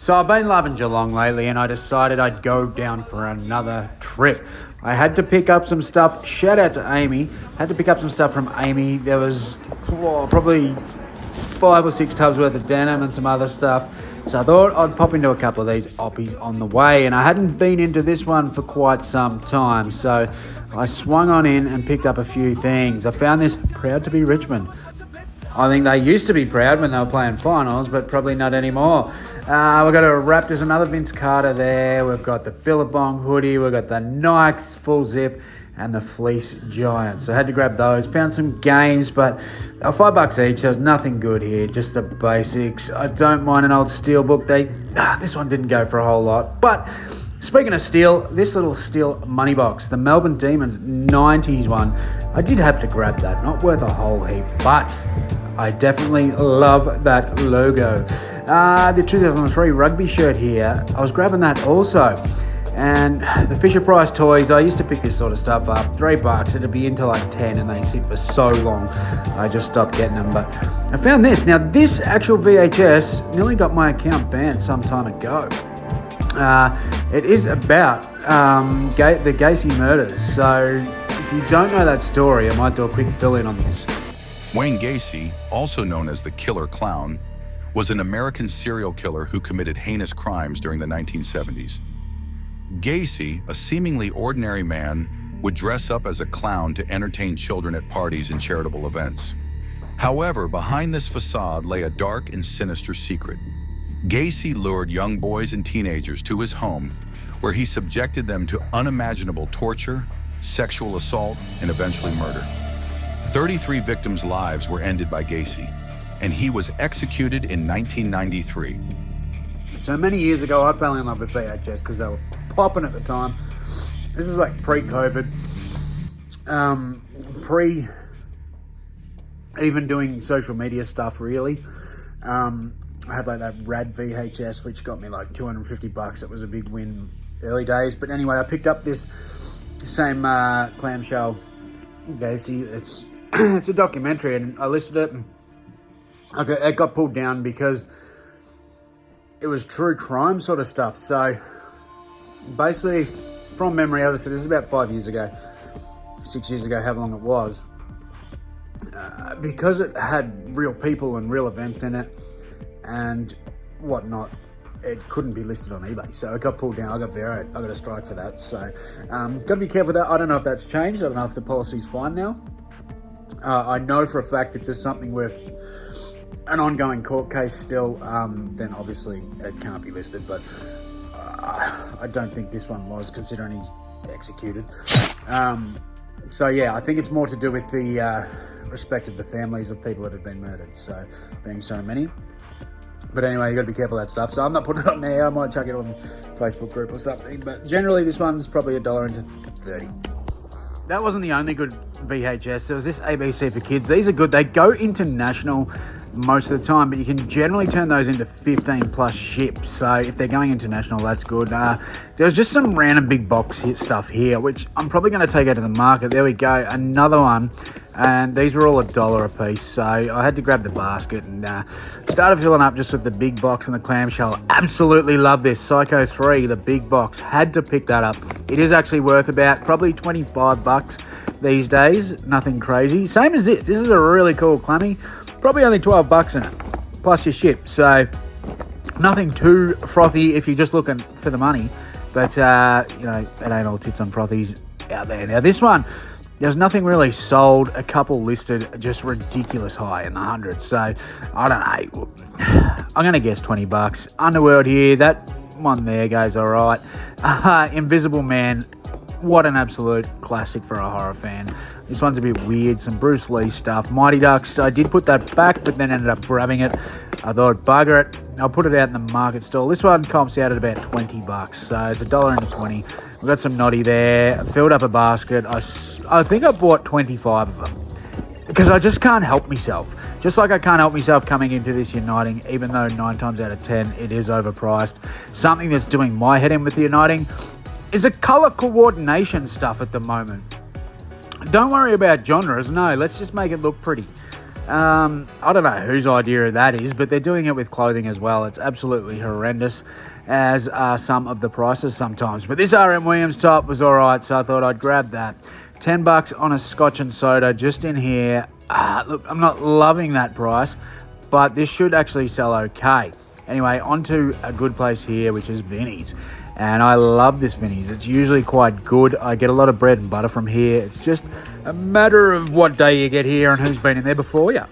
So I've been loving Geelong lately and I decided I'd go down for another trip. I had to pick up some stuff. Shout out to Amy. Had to pick up some stuff from Amy. There was probably 5 or 6 tubs worth of denim and some other stuff. So I thought I'd pop into a couple of these oppies on the way, and I hadn't been into this one for quite some time. So I swung on in and picked up a few things. I found this Proud to be Richmond. I think they used to be proud when they were playing finals, but probably not anymore. We've got a Raptors, another Vince Carter there. We've got the Billabong hoodie. We've got the Nikes full zip and the Fleece Giants. So I had to grab those. Found some games, but they're $5 each. So there's nothing good here, just the basics. I don't mind an old Steelbook. This one didn't go for a whole lot. But speaking of steel, this little steel money box, the Melbourne Demons 90s one, I did have to grab that. Not worth a whole heap, but I definitely love that logo. The 2003 rugby shirt here, I was grabbing that also. And the Fisher-Price toys, I used to pick this sort of stuff up. $3, it'd be into like 10 and they sit for so long. I just stopped getting them, but I found this. Now this actual VHS nearly got my account banned some time ago. It is about the Gacy murders. So if you don't know that story, I might do a quick fill-in on this. Wayne Gacy, also known as the Killer Clown, was an American serial killer who committed heinous crimes during the 1970s. Gacy, a seemingly ordinary man, would dress up as a clown to entertain children at parties and charitable events. However, behind this facade lay a dark and sinister secret. Gacy lured young boys and teenagers to his home, where he subjected them to unimaginable torture, sexual assault, and eventually murder. 33 victims' lives were ended by Gacy, and he was executed in 1993. So many years ago, I fell in love with VHS because they were popping at the time. This was like pre-COVID, even doing social media stuff, really. I had like that rad VHS, which got me like $250. It was a big win early days. But anyway, I picked up this same clamshell Gacy. It's a documentary, and I listed it, and it got pulled down because it was true crime sort of stuff. So basically, from memory, as I said, this is about 5 years ago, 6 years ago, however long it was. Because it had real people and real events in it and whatnot, it couldn't be listed on eBay. So it got pulled down. I got vetoed. I got a strike for that. So got to be careful with that. I don't know if that's changed. I don't know if the policy's fine now. I know for a fact if there's something with an ongoing court case still, then obviously it can't be listed. But I don't think this one was, considering he's executed. So yeah, I think it's more to do with the respect of the families of people that have been murdered. So being so many. But anyway, you got to be careful of that stuff. So I'm not putting it on there. I might chuck it on Facebook group or something. But generally, this one's probably $1 into 30. That wasn't the only good VHS. There was this ABC for Kids. These are good. They go international most of the time, but you can generally turn those into 15 plus ships. So if they're going international, that's good. There's just some random big box hit stuff here, which I'm probably going to take out to the market. There we go. Another one. And these were all $1 a piece. So I had to grab the basket and started filling up just with the big box and the clamshell. Absolutely love this. Psycho 3, the big box. Had to pick that up. It is actually worth about probably $25 these days. Nothing crazy. Same as this. This is a really cool clammy. Probably only $12 in it, plus your ship. So nothing too frothy if you're just looking for the money. But, it ain't all tits on frothies out there. Now this one, there's nothing really sold. A couple listed just ridiculous high in the hundreds. So I don't know. I'm going to guess $20. Underworld here. That one there goes all right. Invisible Man. What an absolute classic for a horror fan. This one's a bit weird. Some Bruce Lee stuff. Mighty Ducks. I did put that back, but then ended up grabbing it. I thought, bugger it. I'll put it out in the market stall. This one comps out at about $20. So it's $1 into 20. We've got some Noddy there. I filled up a basket. I think I bought 25 of them because I just can't help myself. Just like I can't help myself coming into this Uniting, even though 9 times out of 10 it is overpriced. Something that's doing my head in with the Uniting is the colour coordination stuff at the moment. Don't worry about genres. No, let's just make it look pretty. I don't know whose idea that is, but they're doing it with clothing as well. It's absolutely horrendous, as are some of the prices sometimes. But this R.M. Williams top was all right, so I thought I'd grab that. $10 on a Scotch and soda just in here. Look, I'm not loving that price, but this should actually sell okay. Anyway, on to a good place here, which is Vinnies. And I love this Vinnies. It's usually quite good. I get a lot of bread and butter from here. It's just a matter of what day you get here and who's been in there before you.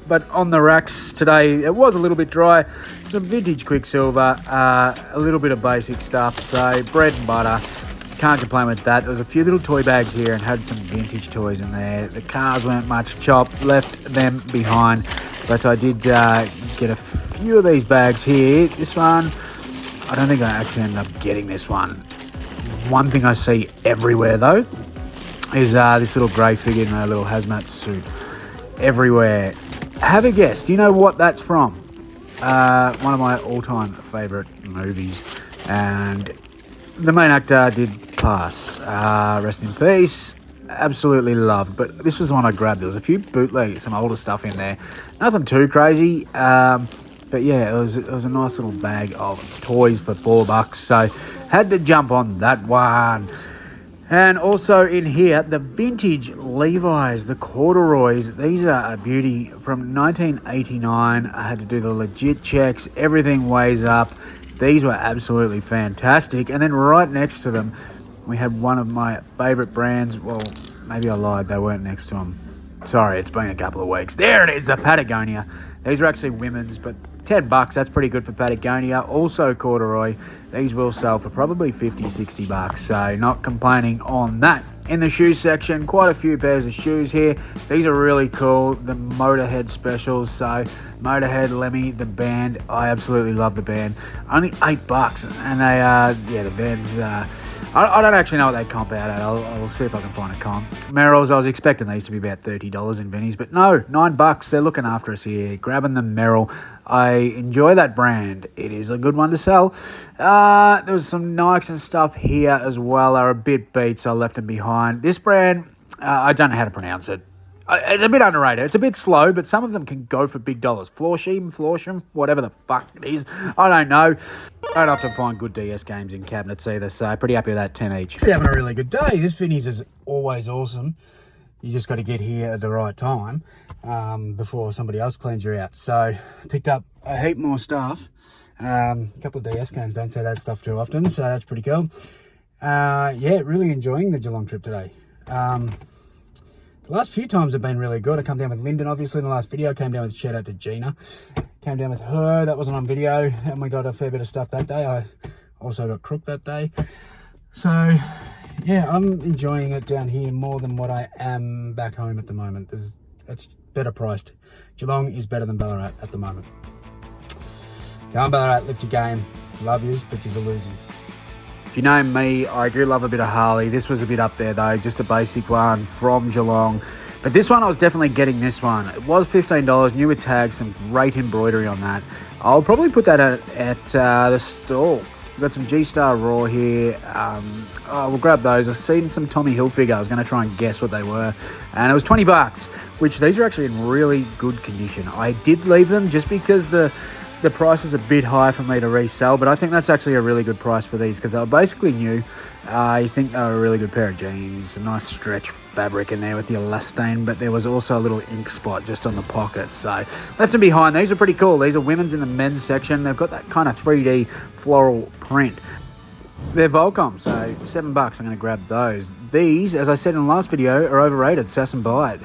But on the racks today, it was a little bit dry. Some vintage Quicksilver, a little bit of basic stuff. So bread and butter, can't complain with that. There was a few little toy bags here and had some vintage toys in there. The cars weren't much chop, left them behind. But I did get a few of these bags here. This one, I don't think I actually ended up getting this one. One thing I see everywhere though is this little grey figure in a little hazmat suit. Everywhere. Have a guess. Do you know what that's from? One of my all-time favourite movies. And the main actor did pass. Rest in peace. Absolutely loved. But this was the one I grabbed. There was a few bootlegs, some older stuff in there. Nothing too crazy. But yeah, it was a nice little bag of toys for $4. So had to jump on that one. And also in here, the vintage Levi's, the corduroys. These are a beauty from 1989. I had to do the legit checks. Everything weighs up. These were absolutely fantastic. And then right next to them, we had one of my favourite brands. Well, maybe I lied. They weren't next to them. Sorry, it's been a couple of weeks. There it is, the Patagonia. These are actually women's, but $10, that's pretty good for Patagonia. Also corduroy. These will sell for probably $50, $60, so not complaining on that. In the shoe section, quite a few pairs of shoes here. These are really cool. The Motorhead specials. So Motorhead, Lemmy, the band. I absolutely love the band. Only $8, and they are, the band's. I don't actually know what they comp out at. I'll see if I can find a comp. Merrells, I was expecting these to be about $30 in Vinnies, but no, $9. They're looking after us here. Grabbing the Merrell. I enjoy that brand. It is a good one to sell. There was some Nikes and stuff here as well. They're a bit beat, so I left them behind. This brand, I don't know how to pronounce it. It's a bit underrated. It's a bit slow, but some of them can go for big dollars. Florsham, whatever the fuck it is. I don't know. I don't often find good DS games in cabinets either, so pretty happy with that, 10 each. Actually having a really good day. This Vinnies is always awesome. You just got to get here at the right time before somebody else cleans you out. So picked up a heap more stuff. A couple of DS games, don't say that stuff too often, so that's pretty cool. Yeah, really enjoying the Geelong trip today. The last few times have been really good. I come down with Lyndon, obviously, in the last video. I came down with shout out to Gina. Came down with her. That wasn't on video. And we got a fair bit of stuff that day. I also got Crook that day. So, yeah, I'm enjoying it down here more than what I am back home at the moment. It's better priced. Geelong is better than Ballarat at the moment. Go on, Ballarat. Lift your game. Love yous, but you're losing. If you know me, I do love a bit of Harley. This was a bit up there though, just a basic one from Geelong. But this one, I was definitely getting this one. It was $15, new with tags, some great embroidery on that. I'll probably put that at the stall. We've got some G-Star Raw here. We'll grab those. I've seen some Tommy Hilfiger. I was going to try and guess what they were. And it was $20, which these are actually in really good condition. I did leave them just because the price is a bit high for me to resell, but I think that's actually a really good price for these because they were basically new. I think they were a really good pair of jeans, a nice stretch fabric in there with the elastane, but there was also a little ink spot just on the pocket, so left them behind. These are pretty cool. These are women's in the men's section. They've got that kind of 3D floral print. They're Volcom, so $7. I'm going to grab those. These, as I said in the last video, are overrated. Sass and buy it.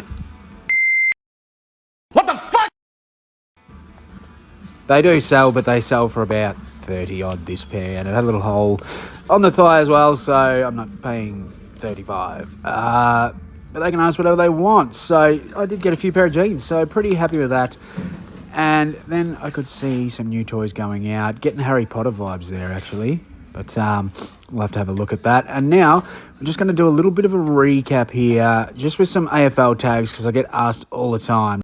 They do sell, but they sell for about 30 odd this pair, and it had a little hole on the thigh as well, so I'm not paying 35. But they can ask whatever they want. So I did get a few pair of jeans, so pretty happy with that. And then I could see some new toys going out, getting Harry Potter vibes there actually. But we'll have to have a look at that. And now I'm just going to do a little bit of a recap here, just with some AFL tags, because I get asked all the time.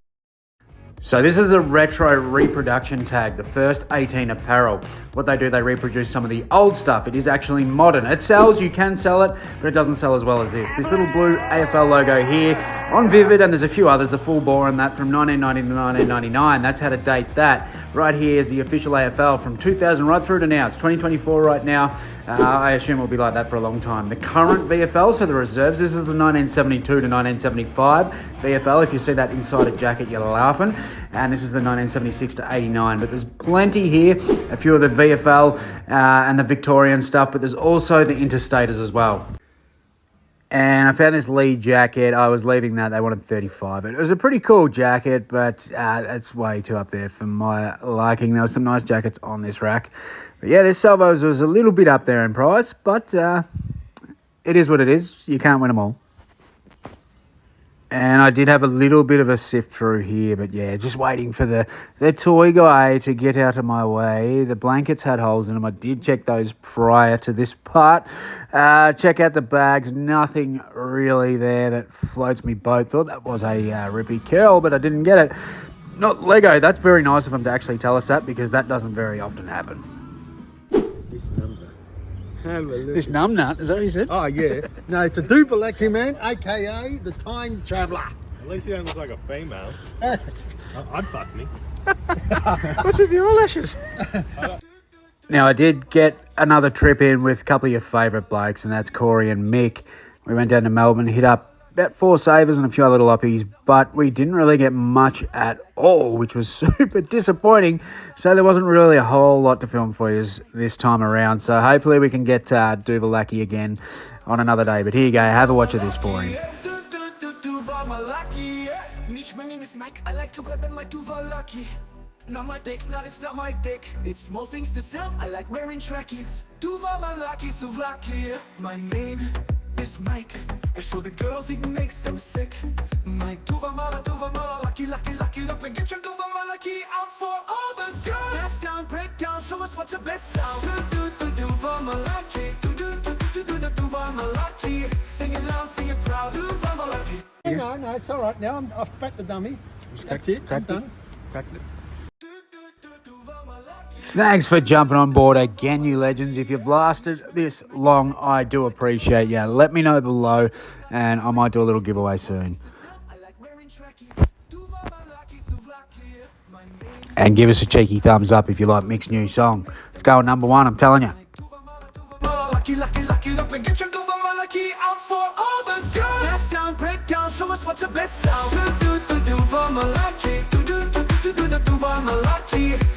So this is the retro reproduction tag, the first 18 apparel. What they do, they reproduce some of the old stuff. It is actually modern. It sells, you can sell it, but it doesn't sell as well as this. This little blue AFL logo here on Vivid, and there's a few others, the full bore on that from 1990 to 1999. That's how to date that. Right here is the official AFL from 2000 right through to now. It's 2024 right now. I assume it'll be like that for a long time. The current VFL, so the reserves, this is the 1972 to 1975 VFL. If you see that insider jacket, you're laughing. And this is the 1976 to 89. But there's plenty here, a few of the VFL and the Victorian stuff, but there's also the interstaters as well. And I found this Lee jacket. I was leaving that. They wanted 35. It was a pretty cool jacket, but it's way too up there for my liking. There were some nice jackets on this rack. But yeah, this Salvos was a little bit up there in price, but it is what it is. You can't win them all. And I did have a little bit of a sift through here, but yeah, just waiting for the toy guy to get out of my way. The blankets had holes in them. I did check those prior to this part. Check out the bags. Nothing really there that floats me boat. Thought that was a Rippy curl, but I didn't get it. Not Lego. That's very nice of them to actually tell us that, because that doesn't very often happen. This number. Have a look. This numbnut, is that what you said? Oh, yeah. No, it's a Duvalaki, man, a.k.a. the Time Traveller. At least you don't look like a female. I'd fuck me. What's with your eyelashes? Now, I did get another trip in with a couple of your favourite blokes, and that's Corey and Mick. We went down to Melbourne, hit up about 4 savers and a few other little uppies, but we didn't really get much at all, which was super disappointing. So there wasn't really a whole lot to film for you this time around. So hopefully we can get Duvalaki again on another day. But here you go, have a watch of this for him. My name is Mike. I like to grab my Duvalaki. Not my dick, it's not my dick. It's small things to sell. I like wearing trackies. Duvalaki, Suvlaki. My name is Mike. I show the girls it makes them sick. My Duvalaki, lucky, up and get your Duvalaki out for all the girls. Best sound, breakdown, show us what's the best sound. Duvalaki, Duvalaki. Sing it loud, sing it proud, Duvalaki. No, it's all right now. I've cracked the dummy. That's it, I'm done. Cracked it. Thanks for jumping on board again, you legends. If you've lasted this long, I do appreciate you. Let me know below, and I might do a little giveaway soon. And give us a cheeky thumbs up if you like Mick's new song. It's going number 1, I'm telling you. Out for all the girls. Best sound, breakdown, show us what's the best sound. Duvalaki.